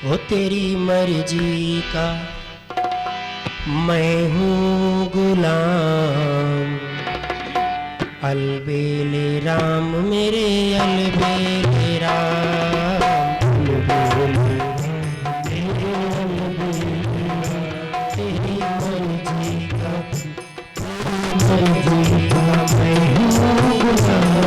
वो तेरी मर्जी का मैं हूँ गुलाम। अलबेले राम मेरे अलबेले राम, अलबेले तेरी मर्जी का मैं हूँ गुलाम।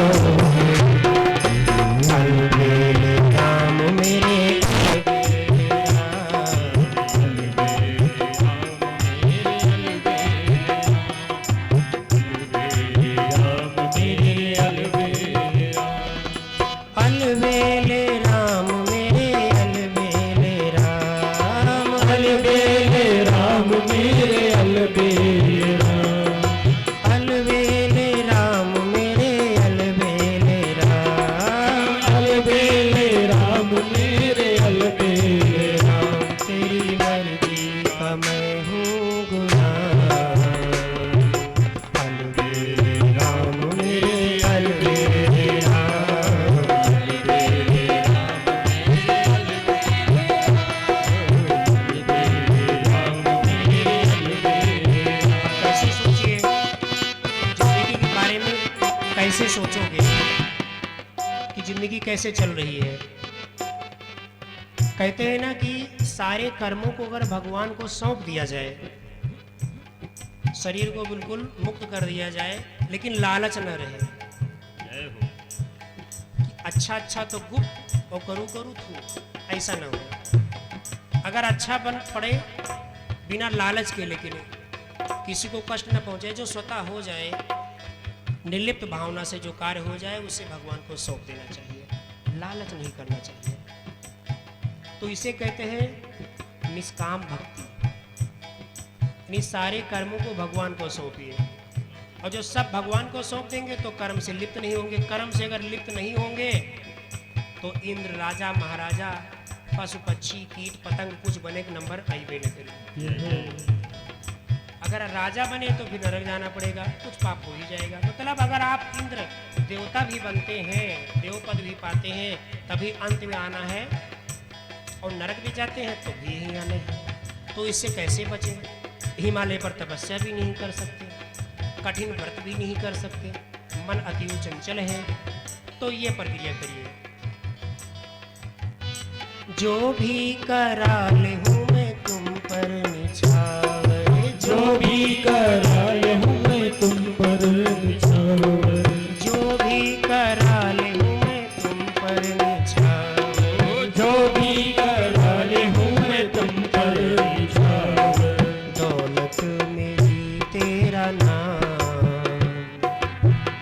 अलबेले राम मेरे अलबेले राम मेरे अलबेले राम, अलबेले राम मेरे अलबेले राम, अलबेले राम मेरे अलबेले राम, अलबेले राम मेरे अलबेले राम। तेरी मर्जी का मैं हूँ गुलाम। अलबेले राम मेरे अलबेले कैसे सोचोगे कि जिंदगी कैसे चल रही है। कहते हैं ना कि सारे कर्मों को अगर भगवान को सौंप दिया जाए, शरीर को बिल्कुल मुक्त कर दिया जाए, लेकिन लालच न रहे कि अच्छा अच्छा तो गुप्त और करूँ करूँ थू, ऐसा न हो। अगर अच्छा बन पड़े बिना लालच के, लेकिन किसी को कष्ट न पहुंचे, जो स्वतः हो जाए, निर्लिप्त भावना से जो कार्य हो जाए उसे भगवान को सौंप देना चाहिए, लालच नहीं करना चाहिए। तो इसे कहते हैं निष्काम भक्ति। यानी सारे कर्मों को भगवान को सौंपिए, और जो सब भगवान को सौंप देंगे तो कर्म से लिप्त नहीं होंगे। कर्म से अगर लिप्त नहीं होंगे तो इंद्र, राजा, महाराजा, पशु पक्षी, कीट पतंग कुछ बने के नंबर आईबे न करें। अगर राजा बने तो फिर नरक जाना पड़ेगा, कुछ पाप हो ही जाएगा। मतलब अगर आप इंद्र देवता भी बनते हैं, देव पद भी पाते हैं, तभी अंत में आना है, और नरक भी जाते हैं तो भी यही आने हैं। तो इससे कैसे बचें? हिमालय पर तपस्या भी नहीं कर सकते, कठिन व्रत भी नहीं कर सकते, मन अति चंचल है। तो ये प्रक्रिया करिए। जो भी कराले हूँ मैं तुम पर निछावर, जो भी कराले हूँ मैं तुम पर निछावर, जो भी कराले हूँ मैं तुम पर निछावर, जो भी कराले हूँ मैं तुम पर निछावर। दौलत मेरी तेरा नाम,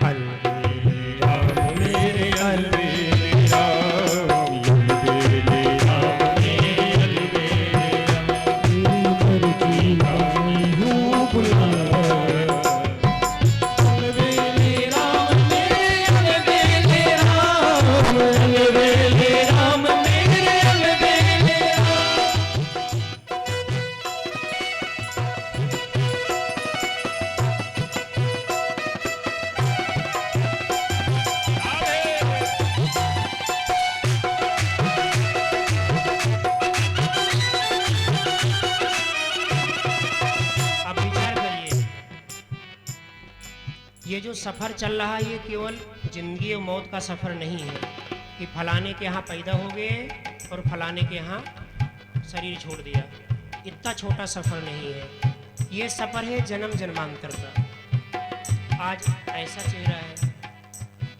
अलबेले राम मेरे अलबेले राम, अलबेले राम मेरे अलबेले राम। तेरी मर्जी मैं हूँ गुलाम। अलबेले राम मेरे अलबेले राम, अलबेले राम मेरे अलबेले राम। अब विचार करिए, ये जो सफर चल रहा है ये केवल जिंदगी और मौत का सफर नहीं है कि फलाने के यहाँ पैदा हो गए और फलाने के यहाँ शरीर छोड़ दिया। इतना छोटा सफर नहीं है, ये सफर है जन्म जन्मांतर का। आज ऐसा चेहरा है,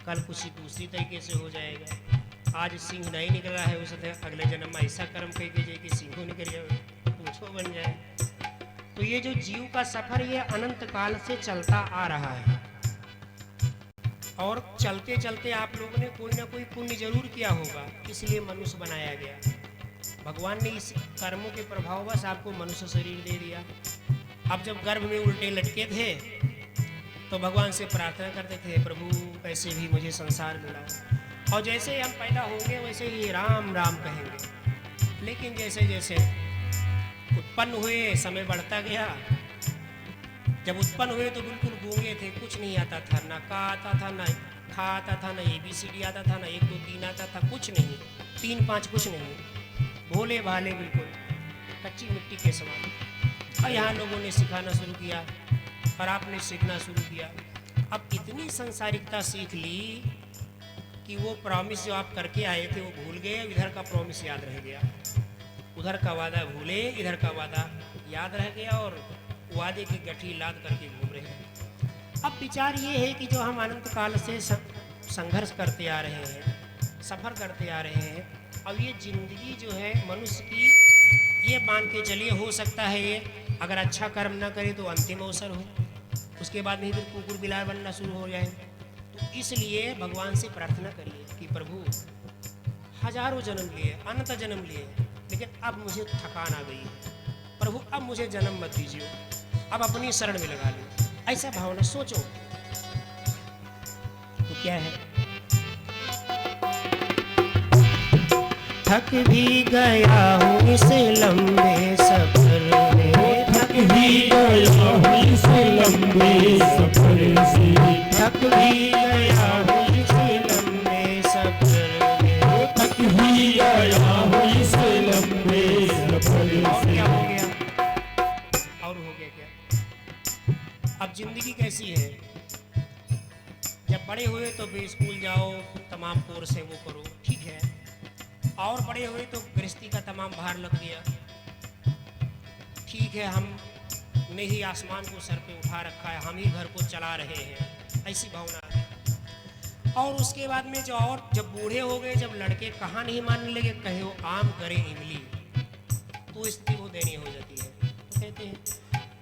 कल कुछ दूसरी तरीके से हो जाएगा। आज सिंह नहीं निकल रहा है, उस अगले जन्म में ऐसा कर्म करके जाए कि सिंह निकल जाए, पूछो बन जाए। तो ये जो जीव का सफर ये अनंत काल से चलता आ रहा है, और चलते चलते आप लोगों ने कोई ना कोई पुण्य जरूर किया होगा, इसलिए मनुष्य बनाया गया। भगवान ने इस कर्मों के प्रभाववश आपको मनुष्य शरीर दे दिया। अब जब गर्भ में उल्टे लटके थे तो भगवान से प्रार्थना करते थे, प्रभु ऐसे भी मुझे संसार मिला। और जैसे ही हम पैदा होंगे वैसे ही राम राम कहेंगे। लेकिन जैसे जैसे उत्पन्न हुए, समय बढ़ता गया। जब उत्पन्न हुए तो बिल्कुल गूंगे थे, कुछ नहीं आता था, ना का आता था, ना खा आता था, ना ABCD आता था, ना 1 2 3 आता था, कुछ नहीं, 3 5 कुछ नहीं। भोले भाले बिल्कुल कच्ची मिट्टी के समान। और यहाँ लोगों ने सिखाना शुरू किया और आपने सीखना शुरू किया। अब इतनी संसारिकता सीख ली कि वो प्रॉमिस जो आप करके आए थे वो भूल गए, इधर का प्रॉमिस याद रह गया। उधर का वादा भूले, इधर का वादा याद रह गया और वादे की गठरी लाद करके घूम रहे हैं। अब विचार ये है कि जो हम अनंत काल से संघर्ष करते आ रहे हैं, सफ़र करते आ रहे हैं, अब ये जिंदगी जो है मनुष्य की, ये मान के चलिए हो सकता है ये अगर अच्छा कर्म ना करे तो अंतिम अवसर हो, उसके बाद नहीं फिर कुकुर बिलार बनना शुरू हो जाए। तो इसलिए भगवान से प्रार्थना करिए कि प्रभु हजारों जन्म लिए, अनंत जन्म लिए, लेकिन अब मुझे थकान आ गई है, प्रभु अब मुझे जन्म मत दीजिए, अब अपनी शरण में लगा लो। ऐसा भावना सोचो तो क्या है। थक भी गया हूँ इस लंबे सफर में, थक भी गया हूँ इस लंबे सफर से, थक भी गया हूँ इस लंबे सफर में, थक भी गया हूँ इस लंबे सफर से। क्या हो गया और हो गया क्या। अब जिंदगी कैसी है, जब बड़े हुए तो स्कूल जाओ, तमाम कोर्स है वो करो, ठीक है, और बड़े हुए तो गृहस्थी का तमाम भार लग गया, ठीक है, हमने ही आसमान को सर पे उठा रखा है, हम ही घर को चला रहे हैं, ऐसी भावना है। और उसके बाद में जो और जब बूढ़े हो गए, जब लड़के कहाँ नहीं मानने लगे, कहे वो आम करे इमली, तो स्थिति वो दयनीय हो जाती है। तो कहते हैं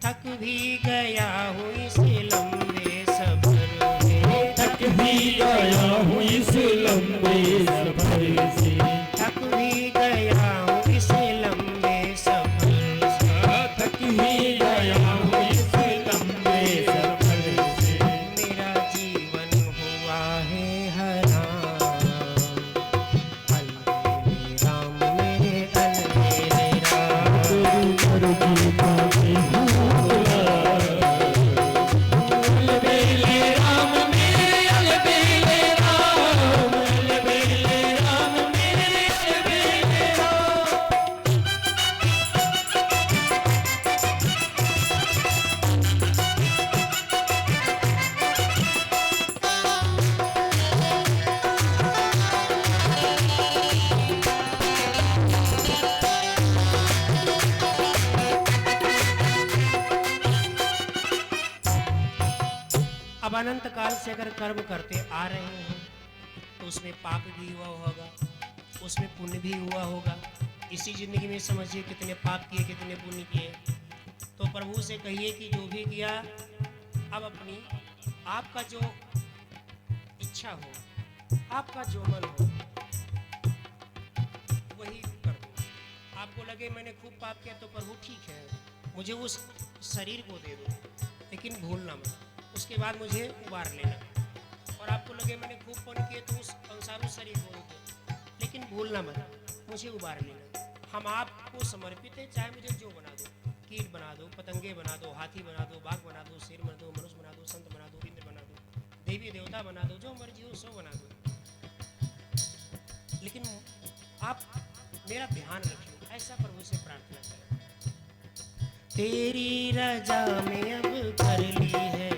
थक भी गया हूँ इस लंबे सफर में, थक भी गया हूँ इस लंबे सफर से, थक भी गया हूँ इस लंबे सफर से, थक भी गया हूँ इस लंबे सफर से। मेरा जीवन हुआ है हराम, अलबेले राम मेरे अलबेले अब अनंत काल से अगर कर्म करते आ रहे हैं तो उसमें पाप भी हुआ होगा, उसमें पुण्य भी हुआ होगा। इसी जिंदगी में समझिए कितने पाप किए, कितने पुण्य किए। तो प्रभु से कहिए कि जो भी किया, अब अपनी आपका जो इच्छा हो, आपका जो मन हो वही कर दो। आपको लगे मैंने खूब पाप किया तो प्रभु ठीक है, मुझे उस शरीर को दे दो, लेकिन भूलना मत, उसके बाद मुझे उबार लेना। और आपको लगे मैंने खूब पुण्य किए तो उस अनुसार उस शरीर को दो, लेकिन भूलना मत, मुझे उबार लेना। हम आपको समर्पित है, चाहे मुझे जो बना दो, कीट बना दो, पतंगे बना दो, हाथी बना दो, बाघ बना दो, शेर बना दो, मनुष्य बना दो, संत बना दो, इंद्र बना दो, देवी देवता बना दो, जो मर्जी हो सो बना दो, लेकिन आप मेरा ध्यान रखिए, ऐसा प्रभु से प्रार्थना करें। तेरी रजा में अब कर ली है